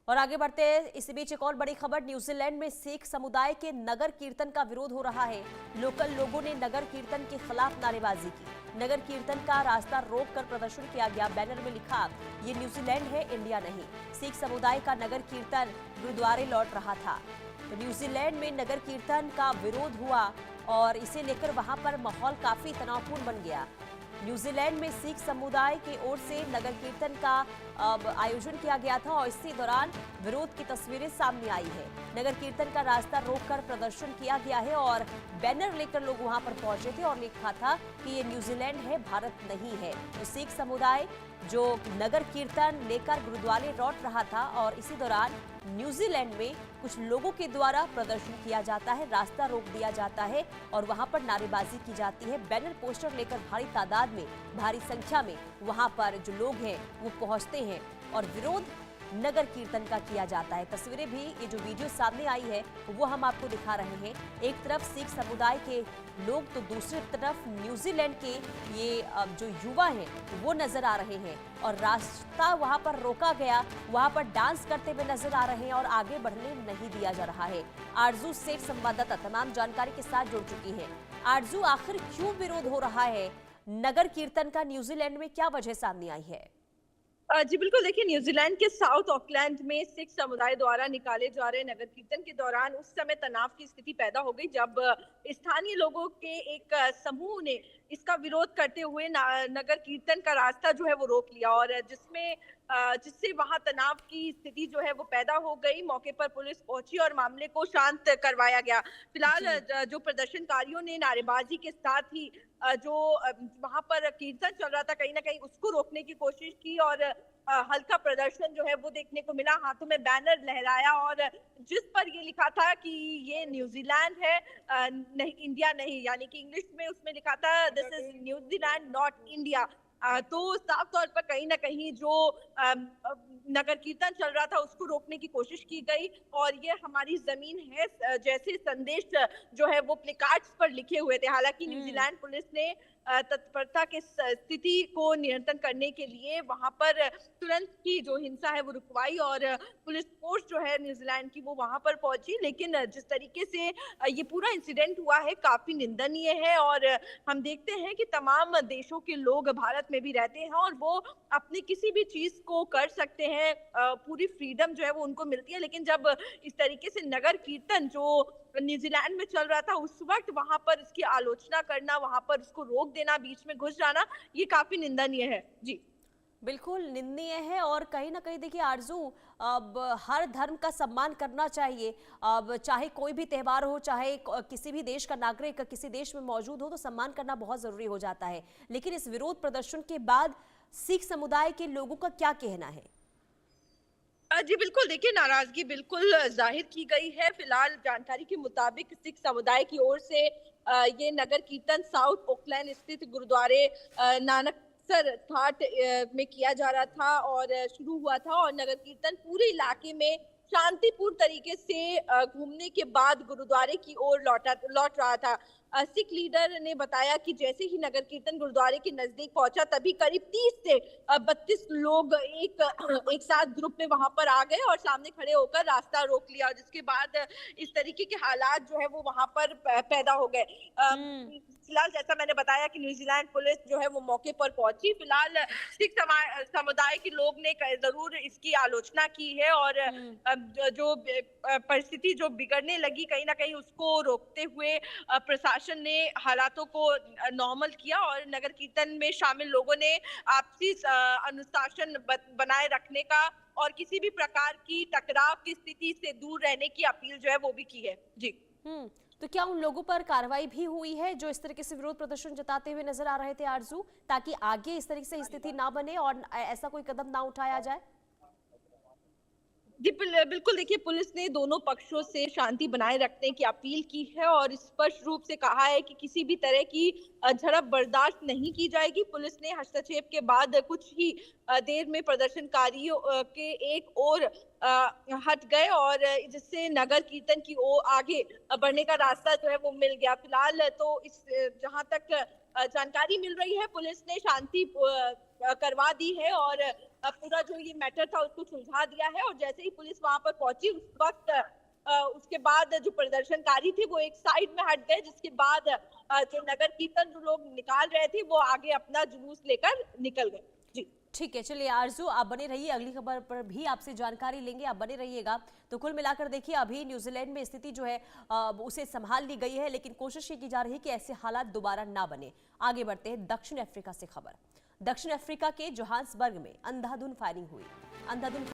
और आगे बढ़ते हैं। इसी बीच एक और बड़ी खबर, न्यूजीलैंड में सिख समुदाय के नगर कीर्तन का विरोध हो रहा है। लोकल लोगों ने नगर कीर्तन के खिलाफ नारेबाजी की। नगर कीर्तन का रास्ता रोककर प्रदर्शन किया गया। बैनर में लिखा, ये न्यूजीलैंड है, इंडिया नहीं। सिख समुदाय का नगर कीर्तन गुरुद्वारे लौट रहा था। तो न्यूजीलैंड में नगर कीर्तन का विरोध हुआ और इसे लेकर वहां पर माहौल काफी तनावपूर्ण बन गया। न्यूजीलैंड में सिख समुदाय की ओर से नगर कीर्तन का आयोजन किया गया था और इसी दौरान विरोध की तस्वीरें सामने आई है। नगर कीर्तन का रास्ता रोककर प्रदर्शन किया गया है और बैनर लेकर लोग वहां पर पहुंचे थे और लिखा था कि ये न्यूजीलैंड है, भारत नहीं है। तो सिख समुदाय जो नगर कीर्तन लेकर गुरुद्वारे लौट रहा था और इसी दौरान न्यूजीलैंड में कुछ लोगों के द्वारा प्रदर्शन किया जाता है, रास्ता रोक दिया जाता है और वहां पर नारेबाजी की जाती है। बैनर पोस्टर लेकर भारी तादाद में, भारी संख्या में वहां पर जो लोग हैं वो पहुंचते हैं और विरोध नगर कीर्तन का किया जाता है। तस्वीरें भी, ये जो वीडियो सामने आई है वो हम आपको दिखा रहे हैं। एक तरफ सिख समुदाय के लोग तो दूसरी तरफ न्यूजीलैंड के ये जो युवा हैं वो नजर आ रहे हैं और रास्ता वहां पर रोका गया, वहां पर डांस करते हुए नजर आ रहे हैं और आगे बढ़ने नहीं दिया जा रहा है। आरजू सेठ संवाददाता तमाम जानकारी के साथ जुड़ चुकी है। आरजू, आखिर क्यों विरोध हो रहा है नगर कीर्तन का न्यूजीलैंड में, क्या वजह सामने आई है? जी बिल्कुल, देखिए न्यूजीलैंड के साउथ ऑकलैंड में सिख समुदाय द्वारा निकाले जा रहे नगर कीर्तन के दौरान उस समय तनाव की स्थिति पैदा हो गई जब स्थानीय लोगों के एक समूह ने इसका विरोध करते हुए नगर कीर्तन का रास्ता जो है वो रोक लिया और जिससे वहां तनाव की स्थिति जो है वो पैदा हो गई। मौके पर पुलिस पहुंची और मामले को शांत करवाया गया। फिलहाल जो प्रदर्शनकारियों ने नारेबाजी के साथ ही जो वहां पर कीर्तन चल रहा था कहीं ना कहीं उसको रोकने की कोशिश की और हल्का प्रदर्शन जो है वो देखने को मिला। हाथों में बैनर लहराया और जिस पर ये लिखा था कि ये न्यूजीलैंड है, नहीं इंडिया नहीं, यानी कि इंग्लिश में उसमें लिखा था this is New Zealand not India. तो साफ तौर पर कहीं ना कहीं जो नगर कीर्तन चल रहा था उसको रोकने की कोशिश की गई और ये हमारी जमीन है जैसे संदेश जो है वो प्लेकार्ड्स पर लिखे हुए थे। हालांकि न्यूजीलैंड पुलिस ने तत्परता के स्थिति को नियंत्रण करने के लिए वहां पर तुरंत ही जो हिंसा है वो रुकवाई और पुलिस फोर्स जो है न्यूजीलैंड की वो वहां पर पहुंची। लेकिन जिस तरीके से ये पूरा इंसिडेंट हुआ है काफी निंदनीय है और हम देखते हैं कि तमाम देशों के लोग भारत में भी रहते हैं और वो अपनी किसी भी चीज को कर सकते हैं, पूरी फ्रीडम जो है वो उनको मिलती है। लेकिन जब इस तरीके से नगर कीर्तन जो न्यूजीलैंड में चल रहा था उस वक्त वहां पर इसकी आलोचना करना, वहां पर उसको रोक देना, बीच में घुस जाना, ये काफी निंदनीय है। जी बिल्कुल निंदनीय है और कहीं ना कहीं देखिए आरजू, अब हर धर्म का सम्मान करना चाहिए। अब चाहे कोई भी त्यौहार हो, चाहे किसी भी देश का नागरिक किसी देश में मौजूद हो, तो सम्मान करना बहुत जरूरी हो जाता है। लेकिन इस विरोध प्रदर्शन के बाद सिख समुदाय के लोगों का क्या कहना है? जी बिल्कुल, देखिए नाराजगी बिल्कुल जाहिर की गई है। फिलहाल जानकारी के मुताबिक सिख समुदाय की ओर से ये नगर कीर्तन साउथ ओकलैंड स्थित गुरुद्वारे नानक सर थाट में किया जा रहा था और शुरू हुआ था और नगर कीर्तन पूरे इलाके में शांतिपूर्ण तरीके से घूमने के बाद गुरुद्वारे की ओर लौट रहा था। सिख लीडर ने बताया कि जैसे ही नगर कीर्तन गुरुद्वारे के नजदीक पहुंचा तभी करीब 30 से 32 लोग एक साथ ग्रुप में वहां पर आ गए और सामने खड़े होकर रास्ता रोक लिया और जिसके बाद इस तरीके के हालात जो है वो वहां पर पैदा हो गए। फिलहाल जैसा मैंने बताया कि न्यूजीलैंड पुलिस जो है वो मौके पर पहुंची। फिलहाल सिख समुदाय के लोग ने जरूर इसकी आलोचना की है और जो परिस्थिति जो बिगड़ने लगी कहीं ना कहीं उसको रोकते हुए प्रशासन ने हालातों को नॉर्मल किया और नगर कीर्तन में शामिल लोगों ने आपसी अनुशासन बनाए रखने का और किसी भी प्रकार की टकराव की स्थिति से दूर रहने की अपील जो है वो भी की है। जी तो क्या उन लोगों पर कार्रवाई भी हुई है जो इस तरीके से विरोध प्रदर्शन जताते हुए नजर आ रहे थे आरजू, ताकि आगे इस तरीके से स्थिति ना बने और ऐसा कोई कदम ना उठाया जाए? जी बिल्कुल, देखिए पुलिस ने दोनों पक्षों से शांति बनाए रखने की अपील की है और स्पष्ट रूप से कहा है कि किसी भी तरह की झड़प बर्दाश्त नहीं की जाएगी। पुलिस ने हस्तक्षेप के बाद कुछ ही देर में प्रदर्शनकारियों के एक ओर हट गए और जिससे नगर कीर्तन की ओर आगे बढ़ने का रास्ता जो है वो मिल गया। फिलहाल तो इस जहां तक जानकारी मिल रही है पुलिस ने शांति करवा दी है और पूरा जो ये मैटर था उसको सुलझा दिया है। और जैसे ही पुलिस वहां पर पहुंची उस वक्त उसके बाद जो प्रदर्शनकारी थे वो एक साइड में हट गए, जिसके बाद जो नगर कीर्तन जो लोग निकाल रहे थे वो आगे अपना जुलूस लेकर निकल गए। जी ठीक है, चलिए आरजू आप बने रहिए, अगली खबर पर भी आपसे जानकारी लेंगे, आप बने रहिएगा। तो कुल मिलाकर देखिए अभी न्यूजीलैंड में स्थिति जो है उसे संभाल ली गई है, लेकिन कोशिश ये की जा रही है कि ऐसे हालात दोबारा ना बने। आगे बढ़ते हैं दक्षिण अफ्रीका से खबर। दक्षिण अफ्रीका के जोहान्सबर्ग में अंधाधुंध फायरिंग हुई। अंधाधुंध